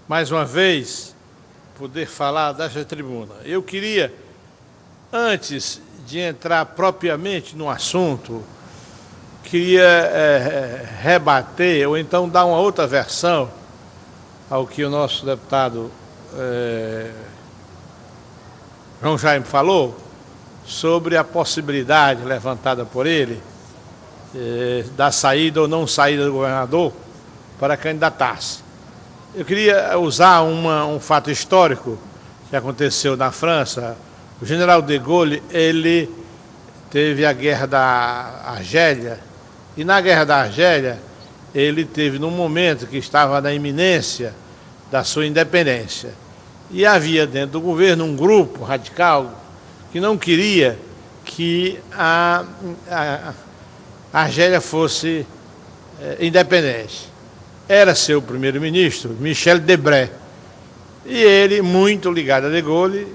mais uma vez, poder falar desta tribuna. Eu queria, antes de entrar propriamente no assunto, queria rebater, ou então dar uma outra versão ao que o nosso deputado João Jaime falou, sobre a possibilidade levantada por ele da saída ou não saída do governador para candidatar-se. Eu queria usar um fato histórico que aconteceu na França. O general de Gaulle, ele teve a Guerra da Argélia, e na Guerra da Argélia ele teve num momento que estava na iminência da sua independência. E havia dentro do governo um grupo radical que não queria que a Argélia fosse independente. Era seu primeiro-ministro, Michel Debré, e ele muito ligado a de Gaulle,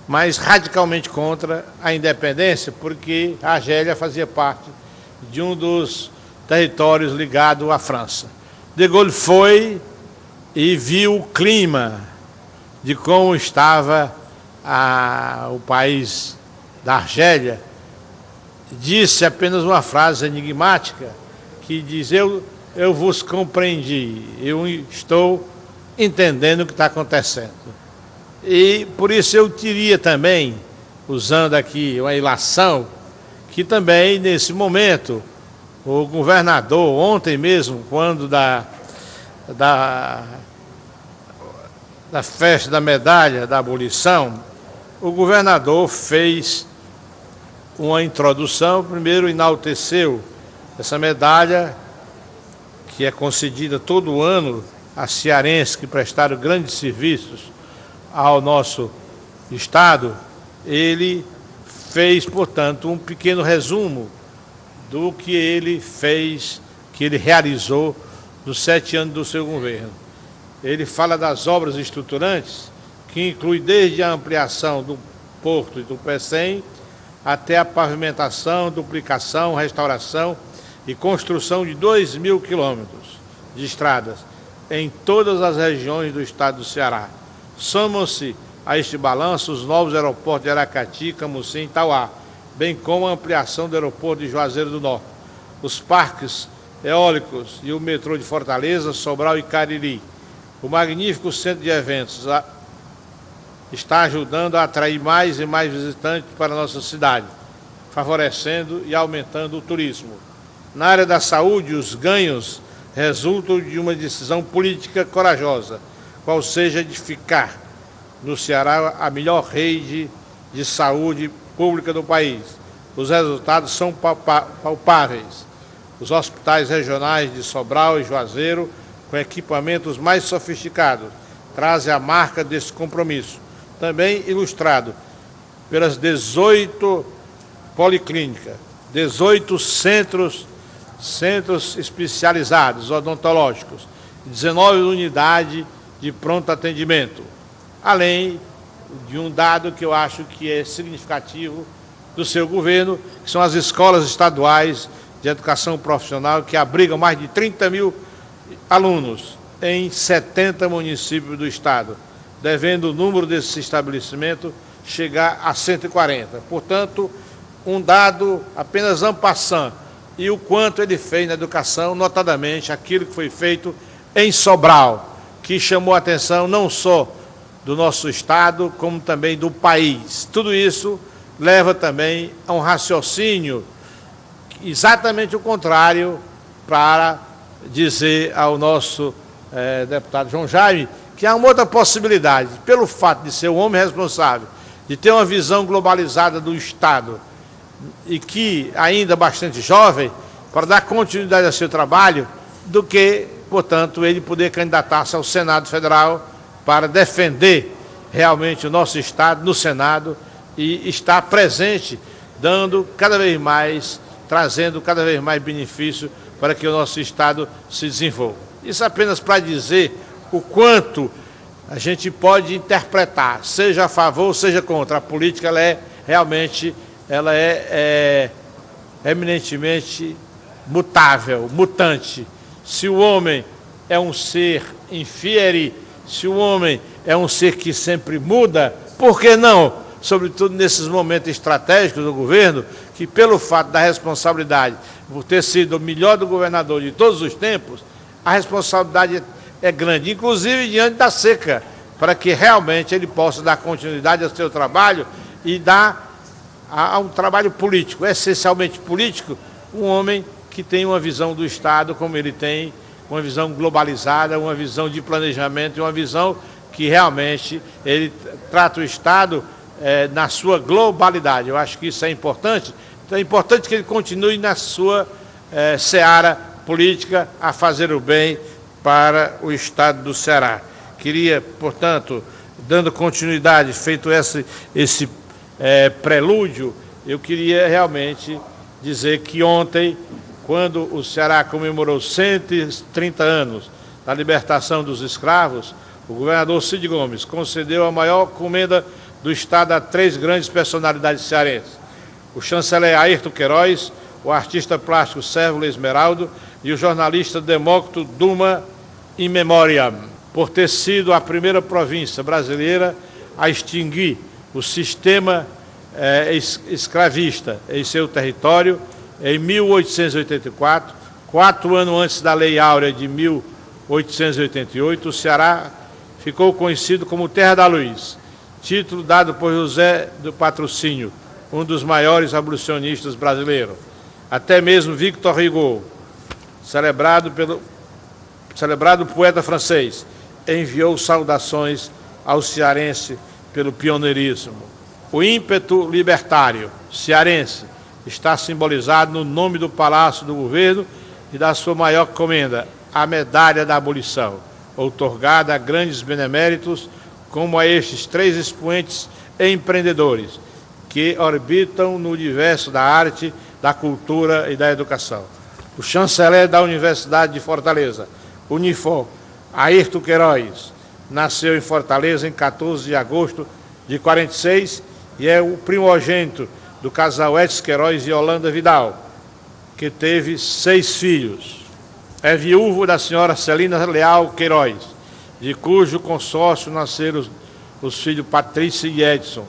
mas radicalmente contra a independência, porque a Argélia fazia parte de um dos territórios ligados à França. De Gaulle foi e viu o clima de como estava o país da Argélia. Disse apenas uma frase enigmática que diz: eu vos compreendi, eu estou entendendo o que está acontecendo. E por isso eu teria também, usando aqui uma ilação, que também nesse momento o governador, ontem mesmo, quando da festa da medalha da abolição, o governador fez uma introdução. Primeiro enalteceu essa medalha, que é concedida todo ano a cearenses que prestaram grandes serviços ao nosso Estado. Ele fez, portanto, um pequeno resumo do que ele fez, que ele realizou nos 7 anos do seu governo. Ele fala das obras estruturantes, que inclui desde a ampliação do Porto e do Pecém até a pavimentação, duplicação, restauração e construção de 2.000 quilômetros de estradas em todas as regiões do estado do Ceará. Somam-se a este balanço os novos aeroportos de Aracati, Camusim e Tauá, bem como a ampliação do aeroporto de Juazeiro do Norte, os parques eólicos e o metrô de Fortaleza, Sobral e Cariri. O magnífico centro de eventos está ajudando a atrair mais e mais visitantes para a nossa cidade, favorecendo e aumentando o turismo. Na área da saúde, os ganhos resultam de uma decisão política corajosa, qual seja edificar no Ceará a melhor rede de saúde pública do país. Os resultados são palpáveis. Os hospitais regionais de Sobral e Juazeiro, com equipamentos mais sofisticados, trazem a marca desse compromisso, também ilustrado pelas 18 policlínicas, 18 centros especializados odontológicos, 19 unidades de pronto atendimento, além de um dado que eu acho que é significativo do seu governo, que são as escolas estaduais de educação profissional, que abrigam mais de 30.000 alunos em 70 municípios do estado, devendo o número desse estabelecimento chegar a 140. Portanto, um dado apenas en passant, e o quanto ele fez na educação, notadamente aquilo que foi feito em Sobral, que chamou a atenção não só do nosso estado, como também do país. Tudo isso leva também a um raciocínio exatamente o contrário, para dizer ao nosso deputado João Jaime que há uma outra possibilidade, pelo fato de ser um homem responsável, de ter uma visão globalizada do Estado e que ainda bastante jovem, para dar continuidade ao seu trabalho, do que, portanto, ele poder candidatar-se ao Senado Federal para defender realmente o nosso Estado no Senado e estar presente, dando cada vez mais, trazendo cada vez mais benefício para que o nosso Estado se desenvolva. Isso apenas para dizer o quanto a gente pode interpretar, seja a favor, seja contra. A política ela é realmente, ela é eminentemente mutável, mutante. Se o homem é um ser infere, Se o homem é um ser que sempre muda, por que não, sobretudo nesses momentos estratégicos do governo, que pelo fato da responsabilidade, por ter sido o melhor do governador de todos os tempos, a responsabilidade é grande, inclusive diante da seca, para que realmente ele possa dar continuidade ao seu trabalho e dar a um trabalho político, essencialmente político, um homem que tem uma visão do Estado como ele tem, uma visão globalizada, uma visão de planejamento e uma visão que realmente ele trata o Estado na sua globalidade. Eu acho que isso é importante. Então é importante que ele continue na sua seara política a fazer o bem para o Estado do Ceará. Queria, portanto, dando continuidade, feito esse prelúdio, eu queria realmente dizer que ontem, quando o Ceará comemorou 130 anos da libertação dos escravos, o governador Cid Gomes concedeu a maior comenda do Estado a 3 grandes personalidades cearenses: o chanceler Ayrton Queiroz, o artista plástico Sérvulo Esmeraldo e o jornalista Demócrito Duma in memoriam, por ter sido a primeira província brasileira a extinguir o sistema escravista em seu território em 1884, 4 anos antes da Lei Áurea de 1888, o Ceará ficou conhecido como Terra da Luz, título dado por José do Patrocínio, um dos maiores abolicionistas brasileiros. Até mesmo Victor Hugo, celebrado poeta francês, enviou saudações ao cearense pelo pioneirismo. O ímpeto libertário cearense está simbolizado no nome do Palácio do Governo e da sua maior comenda, a Medalha da Abolição, outorgada a grandes beneméritos como a estes 3 expoentes empreendedores que orbitam no universo da arte, da cultura e da educação. O chanceler da Universidade de Fortaleza, Unifor, Ayrton Queiroz, nasceu em Fortaleza em 14 de agosto de 46 e é o primogênito do casal Edson Queiroz e Yolanda Vidal, que teve 6 filhos. É viúvo da senhora Celina Leal Queiroz, de cujo consórcio nasceram os filhos Patrícia e Edson,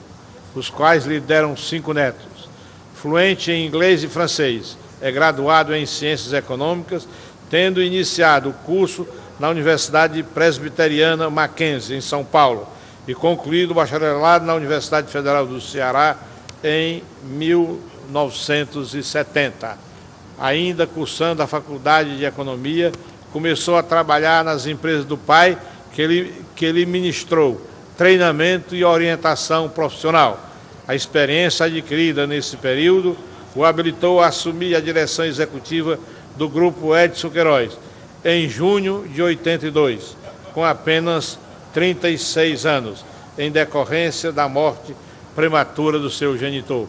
os quais lhe deram 5 netos. Fluente em inglês e francês, é graduado em Ciências Econômicas, tendo iniciado o curso na Universidade Presbiteriana Mackenzie, em São Paulo, e concluído o bacharelado na Universidade Federal do Ceará em 1970. Ainda cursando a Faculdade de Economia, começou a trabalhar nas empresas do pai, que ele ministrou treinamento e orientação profissional. A experiência adquirida nesse período o habilitou a assumir a direção executiva do Grupo Edson Queiroz, em junho de 82, com apenas 36 anos, em decorrência da morte prematura do seu genitor.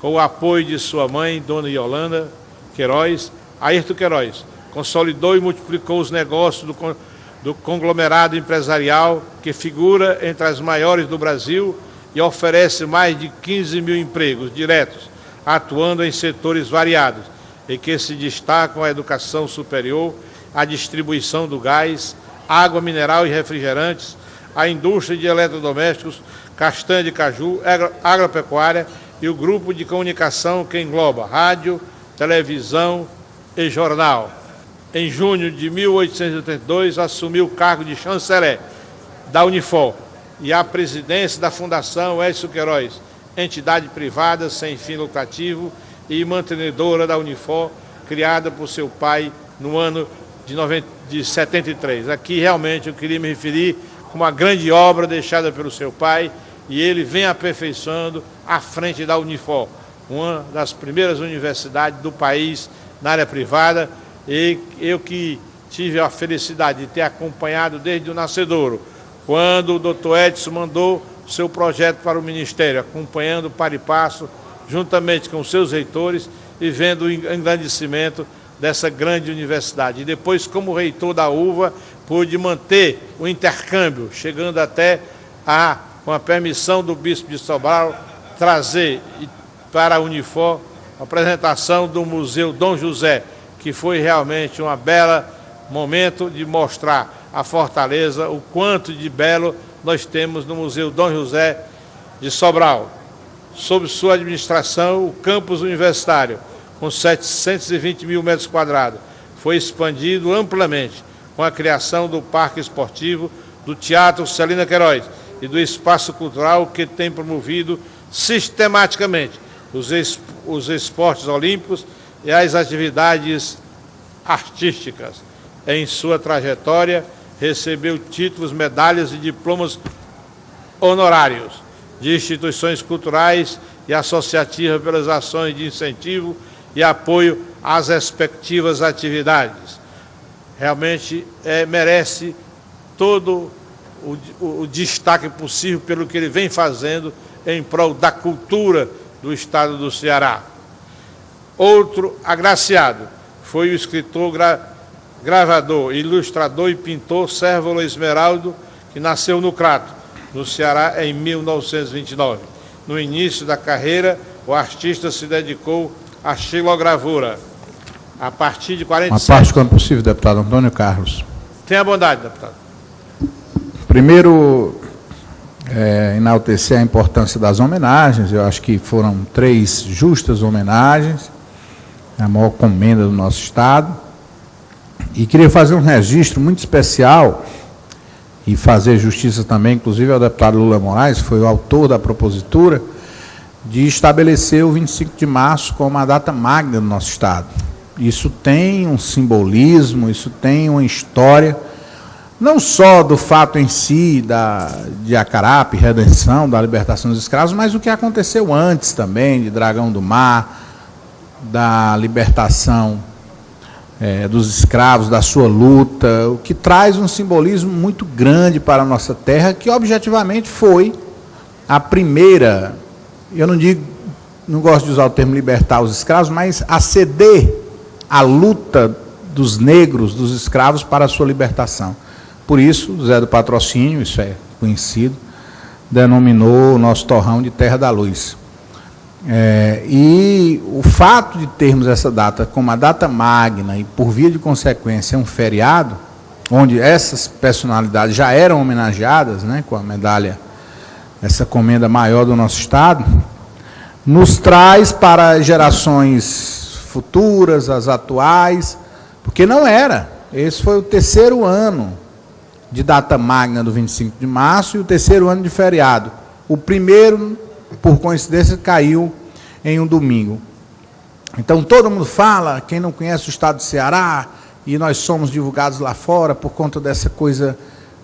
Com o apoio de sua mãe, Dona Yolanda Queiroz, Ayrton Queiroz consolidou e multiplicou os negócios do conglomerado empresarial, que figura entre as maiores do Brasil e oferece mais de 15 mil empregos diretos, atuando em setores variados, em que se destacam a educação superior, a distribuição do gás, água mineral e refrigerantes, a indústria de eletrodomésticos, castanha de caju, agropecuária e o grupo de comunicação que engloba rádio, televisão e jornal. Em junho de 1882, assumiu o cargo de chanceler da Unifor e a presidência da Fundação Edson Queiroz, entidade privada sem fim lucrativo e mantenedora da Unifor, criada por seu pai no ano de 73. Aqui realmente eu queria me referir com uma grande obra deixada pelo seu pai, e ele vem aperfeiçoando à frente da Unifor, uma das primeiras universidades do país na área privada, e eu que tive a felicidade de ter acompanhado desde o nascedouro, quando o doutor Edson mandou o seu projeto para o Ministério, acompanhando para e passo, juntamente com seus reitores, e vendo o engrandecimento dessa grande universidade. E depois, como reitor da UVA, pude manter o intercâmbio, chegando até com a permissão do bispo de Sobral, trazer para a Unifor a apresentação do Museu Dom José, que foi realmente um belo momento de mostrar a Fortaleza, o quanto de belo nós temos no Museu Dom José de Sobral. Sob sua administração, o campus universitário, com 720 mil metros quadrados, foi expandido amplamente com a criação do Parque Esportivo, do Teatro Celina Queiroz e do Espaço Cultural, que tem promovido sistematicamente os esportes olímpicos e as atividades artísticas. Em sua trajetória, recebeu títulos, medalhas e diplomas honorários de instituições culturais e associativas pelas ações de incentivo e apoio às respectivas atividades. Realmente merece todo o destaque possível pelo que ele vem fazendo em prol da cultura do estado do Ceará. Outro agraciado foi o escritor, gravador, ilustrador e pintor Sérvulo Esmeraldo, que nasceu no Crato, no Ceará, em 1929. No início da carreira, o artista se dedicou à xilogravura. A partir de 47... Uma parte, quando possível, deputado Antônio Carlos. Tenha bondade, deputado. Primeiro, enaltecer a importância das homenagens. Eu acho que foram 3 justas homenagens, a maior comenda do nosso Estado. E queria fazer um registro muito especial e fazer justiça também, inclusive ao deputado Lula Moraes, que foi o autor da propositura, de estabelecer o 25 de março como a data magna do nosso Estado. Isso tem um simbolismo, isso tem uma história, não só do fato em si, de Acarape, redenção, da libertação dos escravos, mas o que aconteceu antes também, de Dragão do Mar, da libertação dos escravos, da sua luta, o que traz um simbolismo muito grande para a nossa terra, que objetivamente foi a primeira, eu não gosto de usar o termo libertar os escravos, mas a ceder a luta dos negros, dos escravos, para a sua libertação. Por isso, Zé do Patrocínio, isso é conhecido, denominou o nosso torrão de Terra da Luz. E o fato de termos essa data como a data magna e, por via de consequência, um feriado, onde essas personalidades já eram homenageadas, né, com a medalha, essa comenda maior do nosso Estado, nos traz para gerações futuras, as atuais, porque não era. Esse foi o 3º ano de data magna do 25 de março e o 3º ano de feriado. O primeiro, por coincidência, caiu em um domingo. Então, todo mundo fala, quem não conhece o estado do Ceará, e nós somos divulgados lá fora por conta dessa coisa,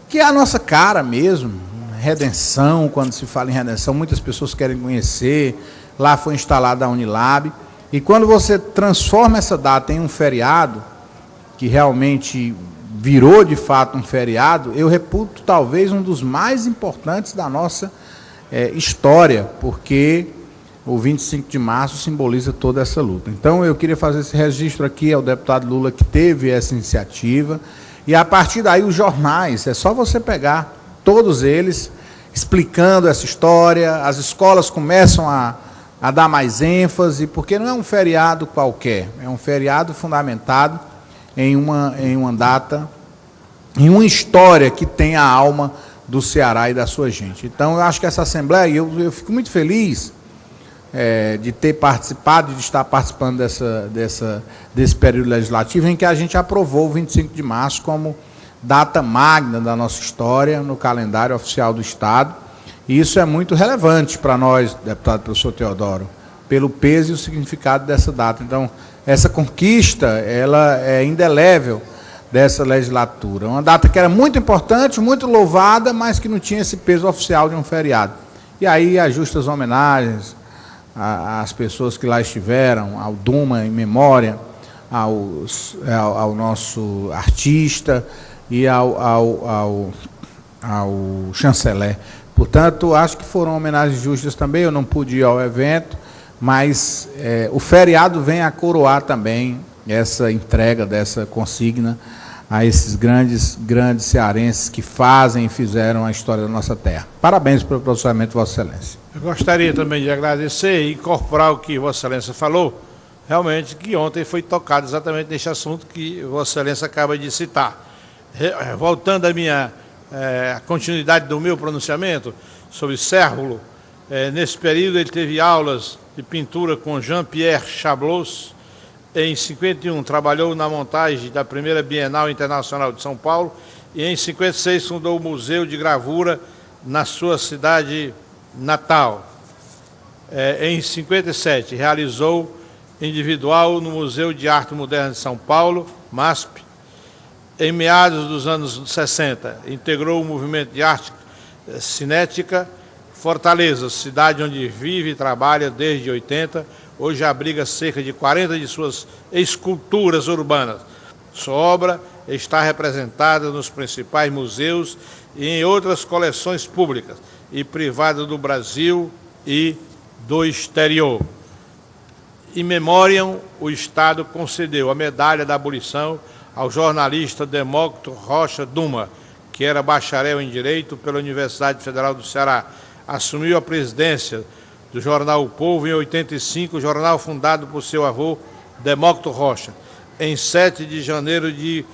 que é a nossa cara mesmo, redenção, quando se fala em redenção, muitas pessoas querem conhecer, lá foi instalada a Unilab, e quando você transforma essa data em um feriado, que realmente virou de fato um feriado, eu reputo talvez um dos mais importantes da nossa história, porque o 25 de março simboliza toda essa luta. Então eu queria fazer esse registro aqui ao deputado Lula, que teve essa iniciativa, e a partir daí os jornais, é só você pegar todos eles, explicando essa história, as escolas começam a dar mais ênfase, porque não é um feriado qualquer, é um feriado fundamentado em uma data, em uma história que tem a alma do Ceará e da sua gente. Então, eu acho que essa Assembleia, eu fico muito feliz de ter participado, de estar participando desse período legislativo, em que a gente aprovou o 25 de março como data magna da nossa história no calendário oficial do Estado. E isso é muito relevante para nós, deputado professor Teodoro, pelo peso e o significado dessa data. Então, essa conquista, ela é indelével dessa legislatura. Uma data que era muito importante, muito louvada, mas que não tinha esse peso oficial de um feriado. E aí, as justas homenagens às pessoas que lá estiveram, ao Duma em memória, ao nosso artista e ao chanceler. Portanto, acho que foram homenagens justas também. Eu não pude ir ao evento, mas o feriado vem a coroar também essa entrega dessa consigna a esses grandes cearenses que fazem e fizeram a história da nossa terra. Parabéns pelo pronunciamento, Vossa Excelência. Eu gostaria também de agradecer e incorporar o que Vossa Excelência falou, realmente que ontem foi tocado exatamente nesse assunto que Vossa Excelência acaba de citar. Voltando à minha a continuidade do meu pronunciamento sobre Cérvulo, nesse período ele teve aulas de pintura com Jean-Pierre Chablot. Em 51 trabalhou na montagem da primeira Bienal Internacional de São Paulo e em 56 fundou o Museu de Gravura na sua cidade natal. Em 57 realizou individual no Museu de Arte Moderna de São Paulo, MASP. Em meados dos anos 60, integrou o movimento de arte cinética Fortaleza, cidade onde vive e trabalha desde 80, hoje abriga cerca de 40 de suas esculturas urbanas. Sua obra está representada nos principais museus e em outras coleções públicas e privadas do Brasil e do exterior. Em memória, o Estado concedeu a Medalha da Abolição ao jornalista Demócrito Rocha Duma, que era bacharel em Direito pela Universidade Federal do Ceará. Assumiu a presidência do jornal O Povo em 85, jornal fundado por seu avô, Demócrito Rocha. Em 7 de janeiro de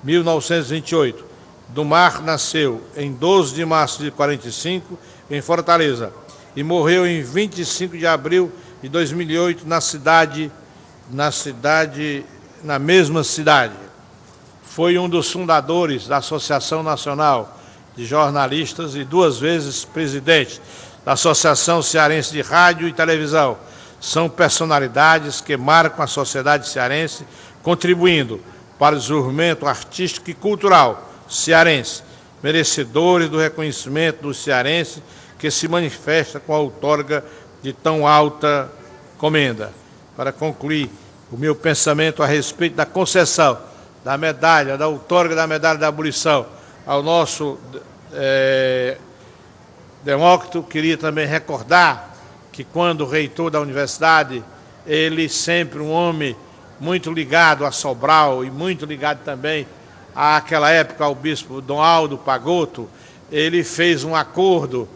1928, Dumar nasceu em 12 de março de 45, em Fortaleza, e morreu em 25 de abril de 2008 na mesma cidade. Foi um dos fundadores da Associação Nacional de Jornalistas e 2 vezes presidente da Associação Cearense de Rádio e Televisão. São personalidades que marcam a sociedade cearense, contribuindo para o desenvolvimento artístico e cultural cearense, merecedores do reconhecimento do cearense que se manifesta com a outorga de tão alta comenda. Para concluir o meu pensamento a respeito da concessão da medalha, da outorga da medalha da abolição ao nosso Demócrito, queria também recordar que quando reitor da universidade, ele sempre um homem muito ligado a Sobral e muito ligado também àquela época ao bispo Dom Aldo Pagotto, ele fez um acordo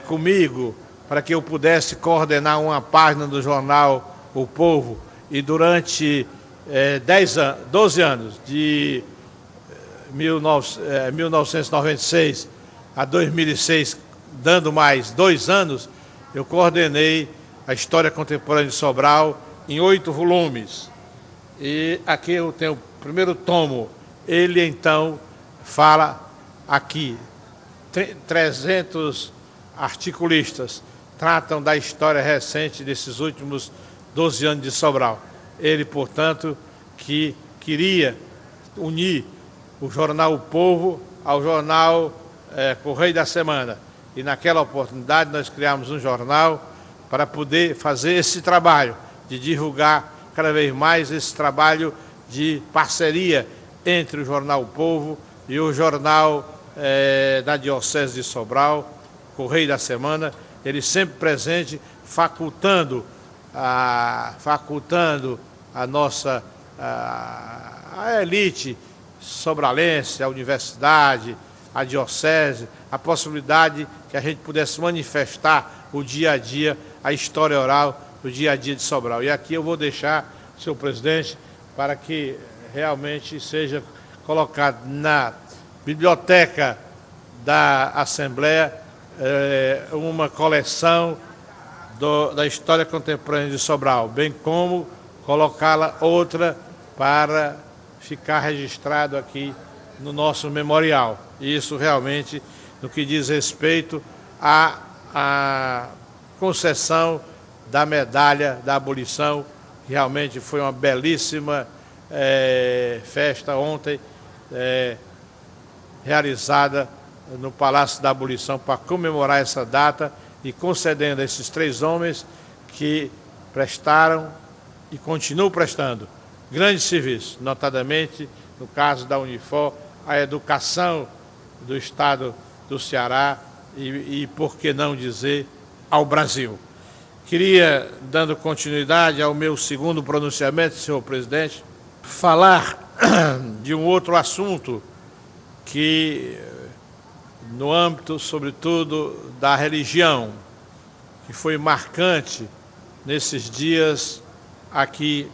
comigo para que eu pudesse coordenar uma página do jornal O Povo, e durante 12 anos, de 1996 a 2006, dando mais 2 anos, eu coordenei a História Contemporânea de Sobral em 8 volumes. E aqui eu tenho o primeiro tomo. Ele, então, fala aqui. 300 articulistas tratam da história recente desses últimos 12 anos de Sobral. Ele, portanto, que queria unir o jornal O Povo ao jornal Correio da Semana. E naquela oportunidade nós criamos um jornal para poder fazer esse trabalho, de divulgar cada vez mais esse trabalho de parceria entre o jornal O Povo e o jornal da Diocese de Sobral, Correio da Semana, ele sempre presente, facultando a nossa a elite sobralense, a universidade, a diocese, a possibilidade que a gente pudesse manifestar o dia a dia, a história oral do dia a dia de Sobral. E aqui eu vou deixar, senhor presidente, para que realmente seja colocado na biblioteca da Assembleia uma coleção da história contemporânea de Sobral, bem como colocá-la outra para ficar registrado aqui no nosso memorial. Isso realmente no que diz respeito à concessão da medalha da abolição. Realmente foi uma belíssima festa ontem, realizada no Palácio da Abolição para comemorar essa data e concedendo a esses 3 homens que prestaram e continuam prestando grande serviço, notadamente, no caso da Unifor, a educação do Estado do Ceará e por que não dizer, ao Brasil. Queria, dando continuidade ao meu segundo pronunciamento, senhor presidente, falar de um outro assunto que, no âmbito, sobretudo, da religião, que foi marcante nesses dias aqui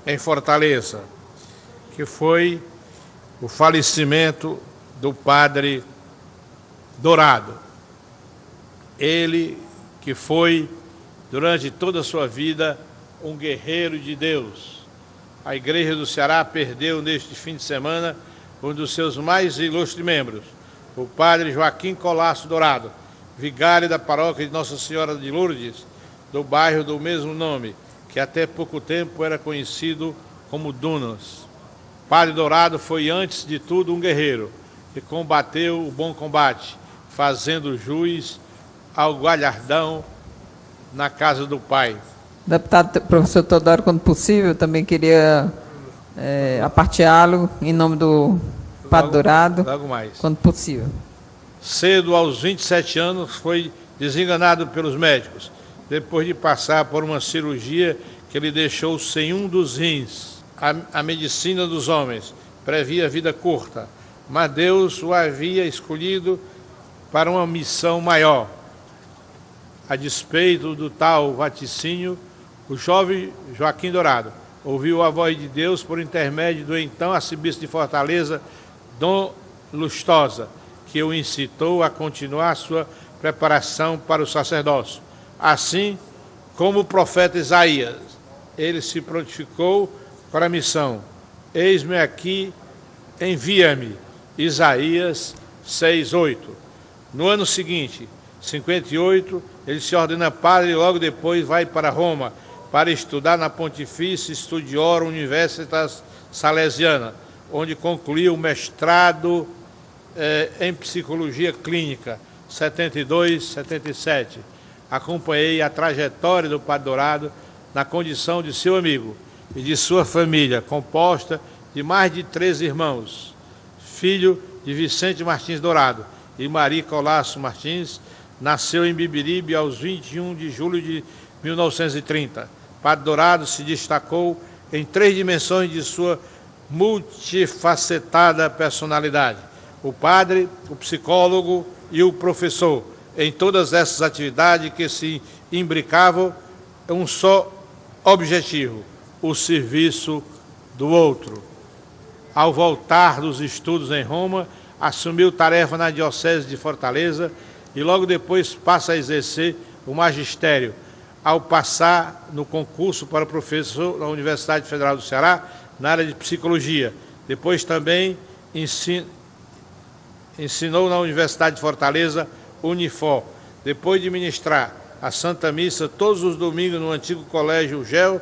em Fortaleza, que foi o falecimento do Padre Dourado. Ele que foi, durante toda a sua vida, um guerreiro de Deus. A Igreja do Ceará perdeu neste fim de semana um dos seus mais ilustres membros, o Padre Joaquim Colasso Dourado, vigário da paróquia de Nossa Senhora de Lourdes, do bairro do mesmo nome, que até pouco tempo era conhecido como Dunas. Padre Dourado foi, antes de tudo, um guerreiro que combateu o bom combate, fazendo jus ao galardão na casa do Pai. Deputado professor Teodoro, quando possível, também queria aparteá-lo em nome do Padre Dourado, logo mais. quando possível. Cedo, aos 27 anos, foi desenganado pelos médicos, depois de passar por uma cirurgia que lhe deixou sem um dos rins. A medicina dos homens previa vida curta, mas Deus o havia escolhido para uma missão maior. A despeito do tal vaticínio, o jovem Joaquim Dourado ouviu a voz de Deus por intermédio do então arcebispo de Fortaleza, Dom Lustosa, que o incitou a continuar sua preparação para o sacerdócio. Assim como o profeta Isaías, ele se prontificou para a missão. Eis-me aqui, envia-me. Isaías 6:8. No ano seguinte, 58, ele se ordena padre e logo depois vai para Roma para estudar na Pontifícia Studiorum Universitas Salesiana, onde concluiu o mestrado em Psicologia Clínica, 72-77. Acompanhei a trajetória do Padre Dourado na condição de seu amigo e de sua família, composta de mais de 13 irmãos, filho de Vicente Martins Dourado e Maria Colasso Martins. Nasceu em Bibiribe aos 21 de julho de 1930. Padre Dourado se destacou em 3 dimensões de sua multifacetada personalidade: o padre, o psicólogo e o professor. Em todas essas atividades que se imbricavam um só objetivo: o serviço do outro. Ao voltar dos estudos em Roma, assumiu tarefa na Diocese de Fortaleza e logo depois passa a exercer o magistério, ao passar no concurso para professor na Universidade Federal do Ceará, na área de psicologia. Depois também ensinou na Universidade de Fortaleza, Unifor. Depois de ministrar a Santa Missa todos os domingos no antigo Colégio Gel,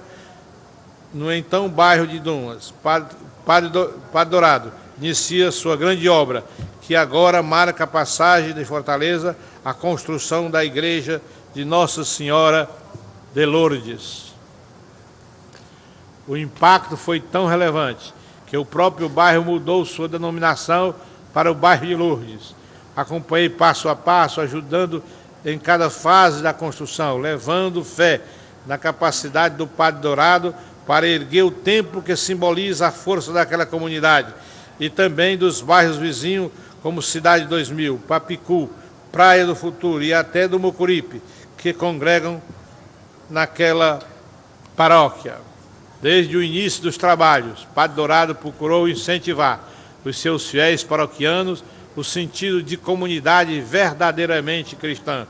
no então bairro de Dumas, Padre Dourado inicia sua grande obra, que agora marca a passagem de Fortaleza, a construção da Igreja de Nossa Senhora de Lourdes. O impacto foi tão relevante que o próprio bairro mudou sua denominação para o bairro de Lourdes. Acompanhei passo a passo, ajudando em cada fase da construção, levando fé na capacidade do Padre Dourado para erguer o templo que simboliza a força daquela comunidade e também dos bairros vizinhos, como Cidade 2000, Papicu, Praia do Futuro e até do Mucuripe, que congregam naquela paróquia. Desde o início dos trabalhos, Padre Dourado procurou incentivar os seus fiéis paroquianos o sentido de comunidade verdadeiramente cristã.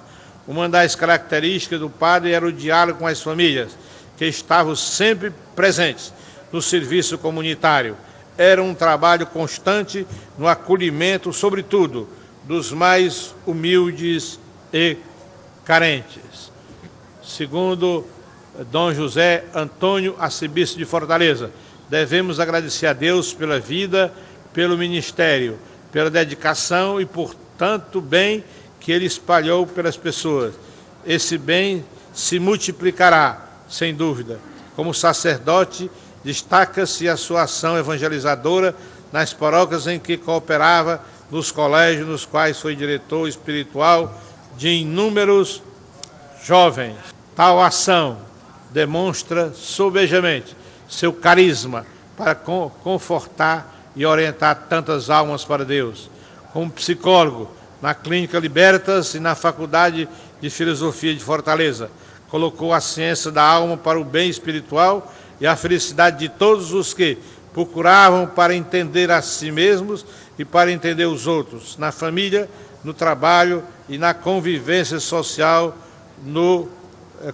Uma das características do padre era o diálogo com as famílias, que estavam sempre presentes no serviço comunitário. Era um trabalho constante no acolhimento, sobretudo, dos mais humildes e carentes. Segundo Dom José Antônio, arcebispo de Fortaleza, devemos agradecer a Deus pela vida, pelo ministério, pela dedicação e por tanto bem que ele espalhou pelas pessoas. Esse bem se multiplicará, sem dúvida. Como sacerdote, destaca-se a sua ação evangelizadora nas paróquias em que cooperava, nos colégios nos quais foi diretor espiritual de inúmeros jovens. Tal ação demonstra sobejamente seu carisma para confortar e orientar tantas almas para Deus. Como psicólogo, na Clínica Libertas e na Faculdade de Filosofia de Fortaleza, colocou a ciência da alma para o bem espiritual e a felicidade de todos os que, procuravam para entender a si mesmos e para entender os outros, na família, no trabalho e na convivência social no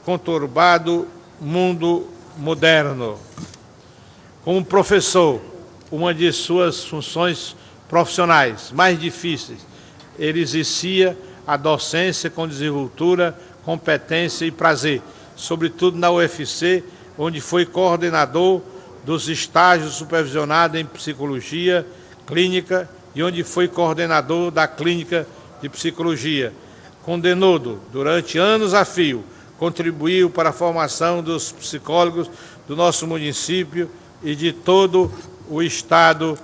conturbado mundo moderno. Como professor, uma de suas funções profissionais mais difíceis, ele exercia a docência com desenvoltura, competência e prazer, sobretudo na UFC, onde foi coordenador dos estágios supervisionados em psicologia clínica e onde foi coordenador da clínica de psicologia. Condenou-do durante anos a fio, contribuiu para a formação dos psicólogos do nosso município e de todo o estado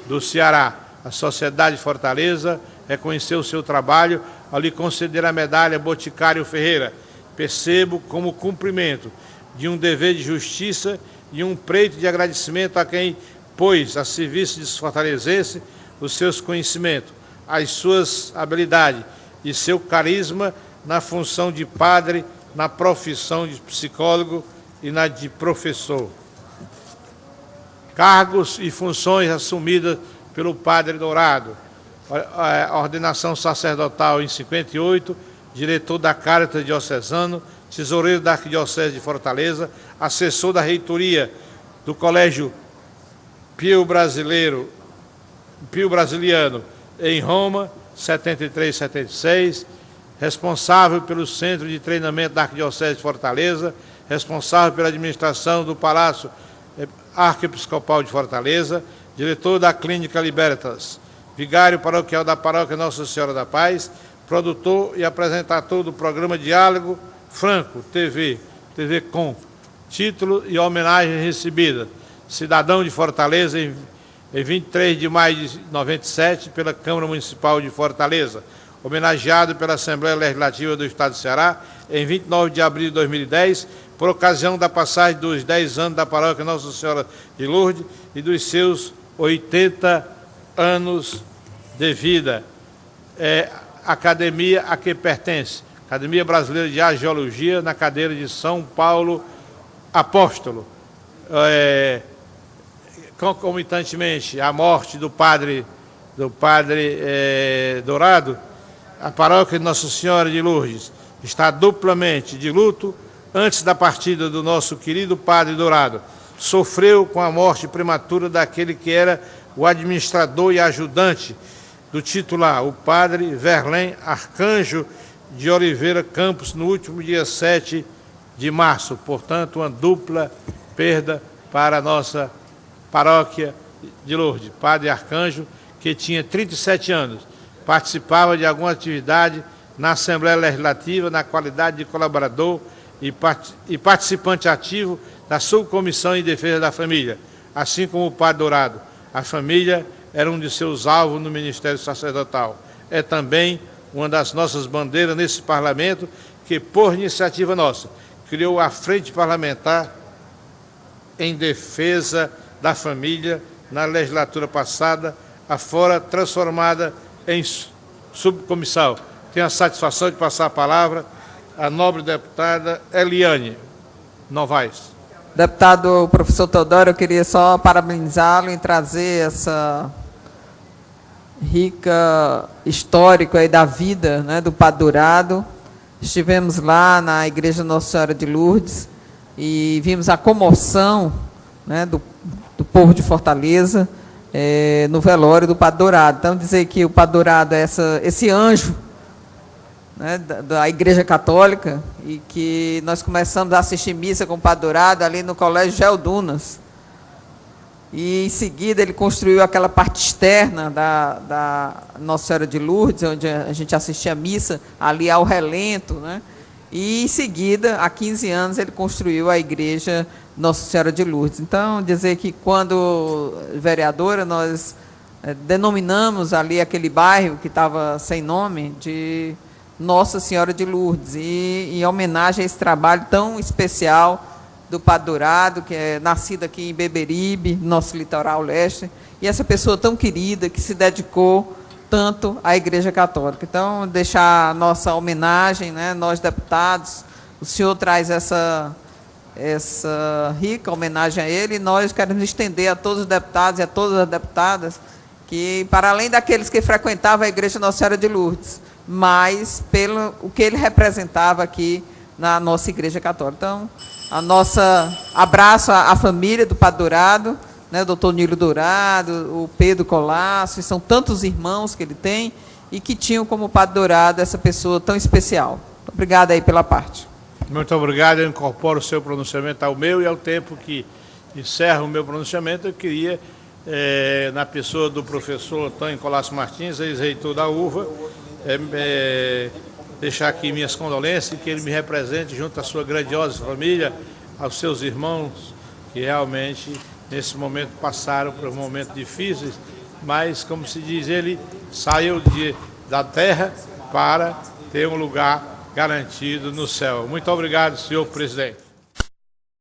do Ceará. A Sociedade de Fortaleza reconheceu o seu trabalho ao lhe conceder a medalha Boticário Ferreira. Percebo como cumprimento de um dever de justiça e um preito de agradecimento a quem pôs a serviço de fortalezense os seus conhecimentos, as suas habilidades e seu carisma na função de padre, na profissão de psicólogo e na de professor. Cargos e funções assumidas pelo Padre Dourado: a ordenação sacerdotal em 58, diretor da Cáritas Diocesano, tesoureiro da Arquidiocese de Fortaleza, assessor da reitoria do Colégio Pio Brasiliano em Roma, 73 e 76, responsável pelo Centro de Treinamento da Arquidiocese de Fortaleza, responsável pela administração do Palácio Arquiepiscopal de Fortaleza, diretor da Clínica Libertas, vigário paroquial da Paróquia Nossa Senhora da Paz, produtor e apresentador do programa Diálogo Franco TV Com, título e homenagem recebida: cidadão de Fortaleza em 23 de maio de 97 pela Câmara Municipal de Fortaleza, homenageado pela Assembleia Legislativa do Estado do Ceará em 29 de abril de 2010, por ocasião da passagem dos 10 anos da Paróquia Nossa Senhora de Lourdes e dos seus 80 anos de vida. Academia a que pertence: Academia Brasileira de Arqueologia, na cadeira de São Paulo Apóstolo. Concomitantemente à morte do padre Dourado, a paróquia de Nossa Senhora de Lourdes está duplamente de luto. Antes da partida do nosso querido padre Dourado, sofreu com a morte prematura daquele que era o administrador e ajudante do titular, o padre Verlém Arcanjo de Oliveira Campos, no último dia 7 de março. Portanto, uma dupla perda para a nossa paróquia de Lourdes. Padre Arcanjo, que tinha 37 anos, participava de alguma atividade na Assembleia Legislativa na qualidade de colaborador e participante ativo da Subcomissão em Defesa da Família, assim como o padre Dourado. A família era um de seus alvos no Ministério Sacerdotal. É também uma das nossas bandeiras nesse parlamento, que, por iniciativa nossa, criou a Frente Parlamentar em Defesa da Família na legislatura passada, afora transformada em subcomissão. Tenho a satisfação de passar a palavra à nobre deputada Eliane Novaes. Deputado professor Teodoro, eu queria só parabenizá-lo em trazer essa rica histórico aí da vida, né, do Padre Dourado. Estivemos lá na Igreja Nossa Senhora de Lourdes e vimos a comoção, né, do povo de Fortaleza no velório do Padre Dourado. Então, dizer que o Padre Dourado é esse anjo, né, da Igreja Católica, e que nós começamos a assistir missa com o Padre Dourado ali no Colégio Geldunas. E, em seguida, ele construiu aquela parte externa da Nossa Senhora de Lourdes, onde a gente assistia a missa, ali ao relento, né? E, em seguida, há 15 anos, ele construiu a Igreja Nossa Senhora de Lourdes. Então, dizer que, quando vereadora, nós denominamos ali aquele bairro que estava sem nome de Nossa Senhora de Lourdes, e em homenagem a esse trabalho tão especial do Padre Dourado, que é nascido aqui em Beberibe, nosso litoral leste, e essa pessoa tão querida que se dedicou tanto à Igreja Católica. Então, deixar a nossa homenagem, né, nós deputados, o senhor traz essa rica homenagem a ele, e nós queremos estender a todos os deputados e a todas as deputadas que, para além daqueles que frequentavam a Igreja Nossa Senhora de Lourdes, mas pelo o que ele representava aqui na nossa Igreja Católica. Então, abraço à família do Padre Dourado, né, o doutor Nilo Dourado, o Pedro Colasso, e são tantos irmãos que ele tem, e que tinham como Padre Dourado essa pessoa tão especial. Obrigada aí pela parte. Muito obrigado, eu incorporo o seu pronunciamento ao meu, e ao tempo que encerro o meu pronunciamento, eu queria, na pessoa do professor Antônio Colasso Martins, ex-reitor da UVA, deixar aqui minhas condolências, e que ele me represente junto à sua grandiosa família, aos seus irmãos, que realmente, nesse momento, passaram por momentos difíceis, mas, como se diz, ele saiu da terra para ter um lugar garantido no céu. Muito obrigado, senhor presidente.